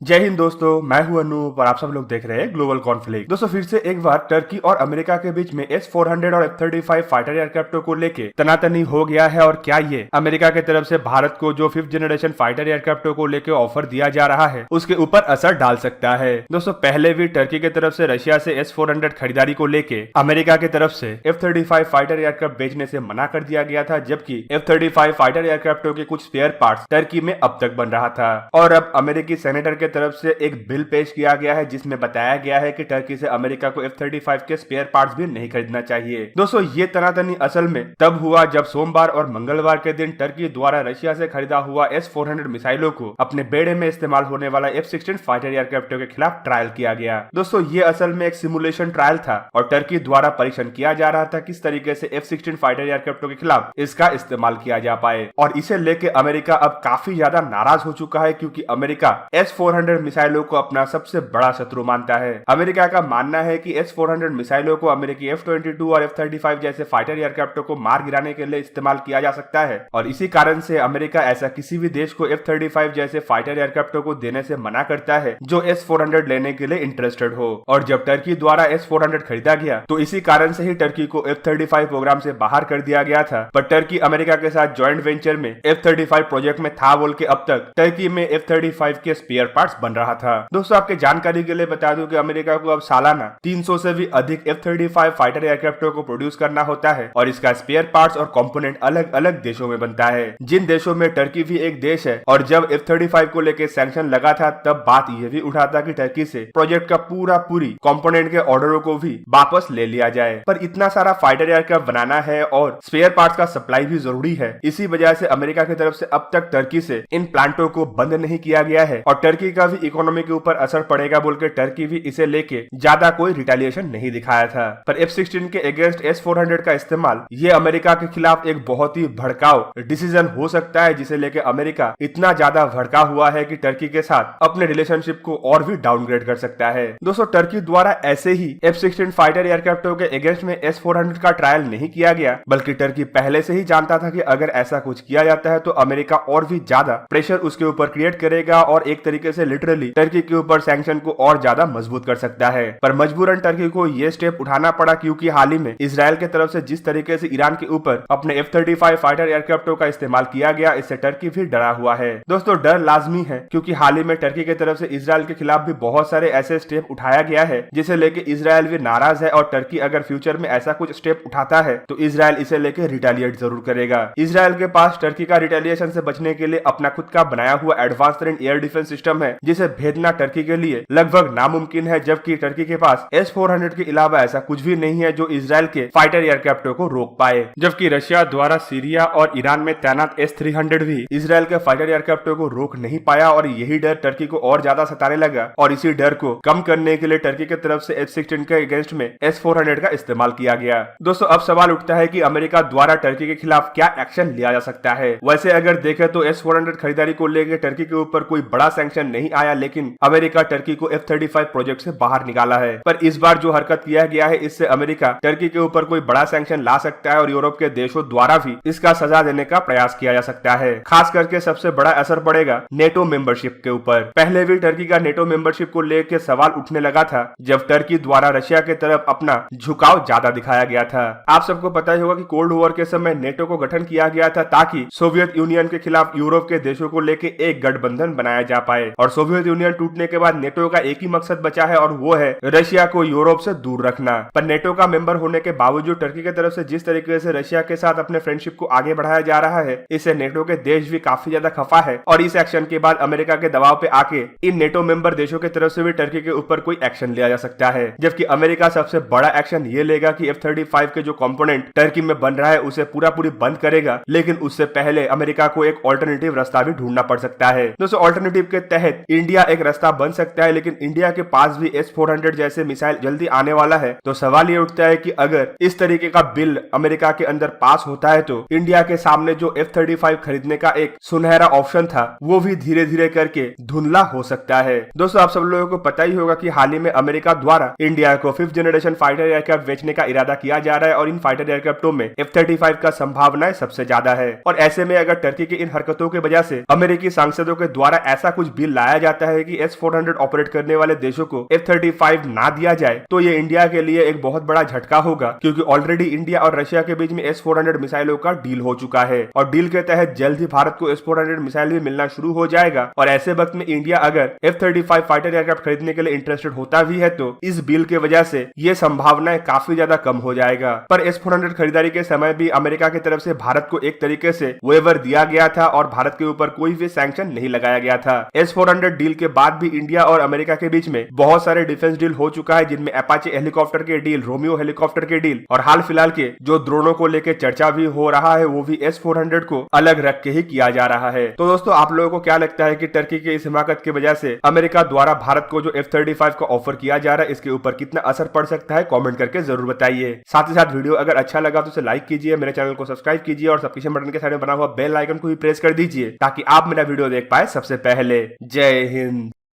जय हिंद दोस्तों, मैं हूं अनूप और आप सब लोग देख रहे हैं ग्लोबल कॉन्फ्लिक्ट। दोस्तों फिर से एक बार टर्की और अमेरिका के बीच में S-400 और F-35 फाइटर एयरक्राफ्टों को लेके तनातनी हो गया है। और क्या ये अमेरिका की तरफ से भारत को जो 5th जनरेशन फाइटर एयरक्राफ्टों को लेके ऑफर दिया जा रहा है उसके ऊपर असर डाल सकता है। दोस्तों पहले भी टर्की की तरफ से रशिया से S-400 खरीदारी को लेके अमेरिका की तरफ से F-35 फाइटर एयरक्राफ्ट बेचने से मना कर दिया गया था, जबकि F-35 फाइटर एयरक्राफ्टों के कुछ स्पेयर पार्ट्स टर्की में अब तक बन रहा था। और अब अमेरिकी सेनेटर के तरफ से एक बिल पेश किया गया है जिसमें बताया गया है कि टर्की से अमेरिका को F-35 के स्पेयर पार्ट्स भी नहीं खरीदना चाहिए। दोस्तों ये तनातनी असल में तब हुआ जब सोमवार और मंगलवार के दिन टर्की द्वारा रशिया से खरीदा हुआ S-400 मिसाइलों को अपने बेड़े में इस्तेमाल होने वाला F-16 फाइटर एयरक्राफ्टों के खिलाफ ट्रायल किया गया। दोस्तों ये असल में एक सिमुलेशन ट्रायल था और टर्की द्वारा परीक्षण किया जा रहा था किस तरीके से F-16 फाइटर एयरक्राफ्टों के खिलाफ इसका इस्तेमाल किया जा पाए। और इसे लेके अमेरिका अब काफी ज्यादा नाराज हो चुका है क्योंकि अमेरिका S-400 मिसाइलों को अपना सबसे बड़ा शत्रु मानता है। अमेरिका का मानना है कि S-400 मिसाइलों को अमेरिकी F-22 और F-35 जैसे फाइटर एयरक्राफ्टों को मार गिराने के लिए इस्तेमाल किया जा सकता है और इसी कारण से अमेरिका ऐसा किसी भी देश को F-35 जैसे फाइटर एयरक्राफ्टों को देने से मना करता है जो S-400 लेने के लिए इंटरेस्टेड हो। और जब टर्की द्वारा S-400 खरीदा गया तो इसी कारण से ही टर्की को F-35 प्रोग्राम से बाहर कर दिया गया था। पर टर्की अमेरिका के साथ जॉइंट वेंचर में F-35 प्रोजेक्ट में था बोल के अब तक टर्की में F-35 के स्पेयर पार्ट्स बन रहा था। दोस्तों आपके जानकारी के लिए बता दूं कि अमेरिका को अब सालाना 300 से भी अधिक F-35 फाइटर एयरक्राफ्टों को प्रोड्यूस करना होता है और इसका स्पेयर पार्ट्स और कंपोनेंट अलग अलग देशों में बनता है, जिन देशों में टर्की भी एक देश है। और जब F-35 को लेकर सैंक्शन लगा था तब बात यह भी उठा था कि टर्की से प्रोजेक्ट का पूरी कंपोनेंट के ऑर्डरों को भी वापस ले लिया जाए। पर इतना सारा फाइटर एयरक्राफ्ट बनाना है और स्पेयर पार्ट्स का सप्लाई भी जरूरी है, इसी वजह से अमेरिका की तरफ से अब तक टर्की से इन प्लांटों को बंद नहीं किया गया है और टर्की का भी इकोनॉमी के ऊपर असर पड़ेगा बोल के टर्की भी इसे लेके ज्यादा कोई रिटेलिएशन नहीं दिखाया था। पर F-16 के अगेंस्ट S-400 का इस्तेमाल ये अमेरिका के खिलाफ एक बहुत ही भड़काऊ डिसीजन हो सकता है, जिसे लेके अमेरिका इतना ज्यादा भड़का हुआ है कि टर्की के साथ अपने रिलेशनशिप को और भी डाउनग्रेड कर सकता है। दोस्तों टर्की द्वारा ऐसे ही F-16 फाइटर एयरक्राफ्टों के अगेंस्ट में S-400 का ट्रायल नहीं किया गया, बल्कि टर्की पहले से ही जानता था कि अगर ऐसा कुछ किया जाता है तो अमेरिका और भी ज्यादा प्रेशर उसके ऊपर क्रिएट करेगा और एक तरीके से लिटरली टर्की के ऊपर सैंक्शन को और ज्यादा मजबूत कर सकता है। पर मजबूरन टर्की को यह स्टेप उठाना पड़ा क्योंकि हाल ही में इजराइल की तरफ से जिस तरीके से ईरान के ऊपर अपने F-35 फाइटर एयरक्राफ्टों का इस्तेमाल किया गया, इससे टर्की भी डरा हुआ है। दोस्तों डर लाजमी है क्योंकि हाल ही में टर्की की तरफ से इजराइल के खिलाफ भी बहुत सारे ऐसे स्टेप उठाया गया है जिसे लेके इजराइल भी नाराज है और टर्की अगर फ्यूचर में ऐसा कुछ स्टेप उठाता है तो इजराइल इसे लेके रिटेलिएट जरूर करेगा। इजराइल के पास टर्की का रिटेलिएशन से बचने के लिए अपना खुद का बनाया हुआ एडवांस एयर डिफेंस सिस्टम है जिसे भेदना टर्की के लिए लगभग नामुमकिन है, जबकि टर्की के पास S-400 के अलावा ऐसा कुछ भी नहीं है जो इजराइल के फाइटर एयरक्राफ्टों को रोक पाए। जबकि रशिया द्वारा सीरिया और ईरान में तैनात S-300 भी इजराइल के फाइटर एयरक्राफ्टों को रोक नहीं पाया और यही डर टर्की को और ज्यादा सताने लगा और इसी डर को कम करने के लिए टर्की की तरफ से F-16 के अगेंस्ट में S-400 का इस्तेमाल किया गया। दोस्तों अब सवाल उठता है कि अमेरिका द्वारा टर्की के खिलाफ क्या एक्शन लिया जा सकता है। वैसे अगर देखें तो S-400 खरीदारी को लेकर टर्की के ऊपर कोई बड़ा सैंक्शन नहीं आया, लेकिन अमेरिका टर्की को F-35 प्रोजेक्ट से बाहर निकाला है। पर इस बार जो हरकत किया गया है इससे अमेरिका टर्की के ऊपर कोई बड़ा सैंक्शन ला सकता है और यूरोप के देशों द्वारा भी इसका सजा देने का प्रयास किया जा सकता है। खास करके सबसे बड़ा असर पड़ेगा नेटो मेंबरशिप के ऊपर। पहले भी टर्की का नेटो मेंबरशिप को लेकर सवाल उठने लगा था जब टर्की द्वारा रशिया की तरफ अपना झुकाव ज्यादा दिखाया गया था। आप सबको पता ही होगा कि कोल्ड वॉर के समय नेटो को गठन किया गया था ताकि सोवियत यूनियन के खिलाफ यूरोप के देशों को लेकर एक गठबंधन बनाया जा पाए और सोवियत यूनियन टूटने के बाद नेटो का एक ही मकसद बचा है और वो है रशिया को यूरोप से दूर रखना। पर नेटो का मेंबर होने के बावजूद टर्की की तरफ से जिस तरीके से रशिया के साथ अपने फ्रेंडशिप को आगे बढ़ाया जा रहा है इससे नेटो के देश भी काफी ज्यादा खफा है और इस एक्शन के बाद अमेरिका के दबाव पे आके इन नेटो मेंबर देशों की तरफ से भी टर्की के ऊपर कोई एक्शन लिया जा सकता है। जबकि अमेरिका सबसे बड़ा एक्शन ये लेगा कि F-35 के जो कंपोनेंट टर्की में बन रहा है उसे पूरी बंद करेगा, लेकिन उससे पहले अमेरिका को एक ऑल्टरनेटिव रास्ता भी ढूंढना पड़ सकता है। दोस्तों ऑल्टरनेटिव के तहत इंडिया एक रास्ता बन सकता है, लेकिन इंडिया के पास भी S-400 जैसे मिसाइल जल्दी आने वाला है। तो सवाल ये उठता है कि अगर इस तरीके का बिल अमेरिका के अंदर पास होता है तो इंडिया के सामने जो F-35 खरीदने का एक सुनहरा ऑप्शन था वो भी धीरे धीरे करके धुंधला हो सकता है। दोस्तों आप सब लोगों को पता ही होगा कि हाल ही में अमेरिका द्वारा इंडिया को 5th जनरेशन फाइटर एयरक्राफ्ट बेचने का इरादा किया जा रहा है और इन फाइटर एयरक्राफ्टों में F-35 का संभावनाएं सबसे ज्यादा है। और ऐसे में अगर टर्की की इन हरकतों की वजह से अमेरिकी सांसदों के द्वारा ऐसा कुछ बिल लाया बताया जाता है कि S-400 ऑपरेट करने वाले देशों को F-35 ना दिया जाए तो ये इंडिया के लिए एक बहुत बड़ा झटका होगा, क्योंकि ऑलरेडी इंडिया और रशिया के बीच में S-400 मिसाइलों का डील हो चुका है और डील के तहत जल्द ही भारत को S-400 मिसाइल भी मिलना शुरू हो जाएगा। और ऐसे वक्त में इंडिया अगर F-35 फाइटर एयरक्राफ्ट खरीदने के लिए इंटरेस्टेड होता भी है तो इस बिल की वजह से ये संभावनाएं काफी ज्यादा कम हो जाएगा। पर S-400 खरीदारी के समय भी अमेरिका की तरफ से भारत को एक तरीके से वेवर दिया गया था और भारत के ऊपर कोई भी सैंक्शन नहीं लगाया गया था। S-400 डील के बाद भी इंडिया और अमेरिका के बीच में बहुत सारे डिफेंस डील हो चुका है, जिनमें अपाचे हेलीकॉप्टर के डील, रोमियो हेलीकॉप्टर के डील और हाल फिलहाल के जो ड्रोनों को लेकर चर्चा भी हो रहा है वो भी S-400 को अलग रख के ही किया जा रहा है। तो दोस्तों, आप लोगों को क्या लगता है कि टर्की के इस हिमाकत की वजह से अमेरिका द्वारा भारत को जो F-35 का ऑफर किया जा रहा है इसके ऊपर कितना असर पड़ सकता है? कमेंट करके जरूर बताइए। साथ ही साथ वीडियो अगर अच्छा लगा तो उसे लाइक कीजिए, मेरे चैनल को सब्सक्राइब कीजिए और सब्सक्रिप्शन बटन के साइड में बना हुआ बेल आइकन को भी प्रेस कर दीजिए ताकि आप मेरा वीडियो देख पाए सबसे पहले। जय हिंद।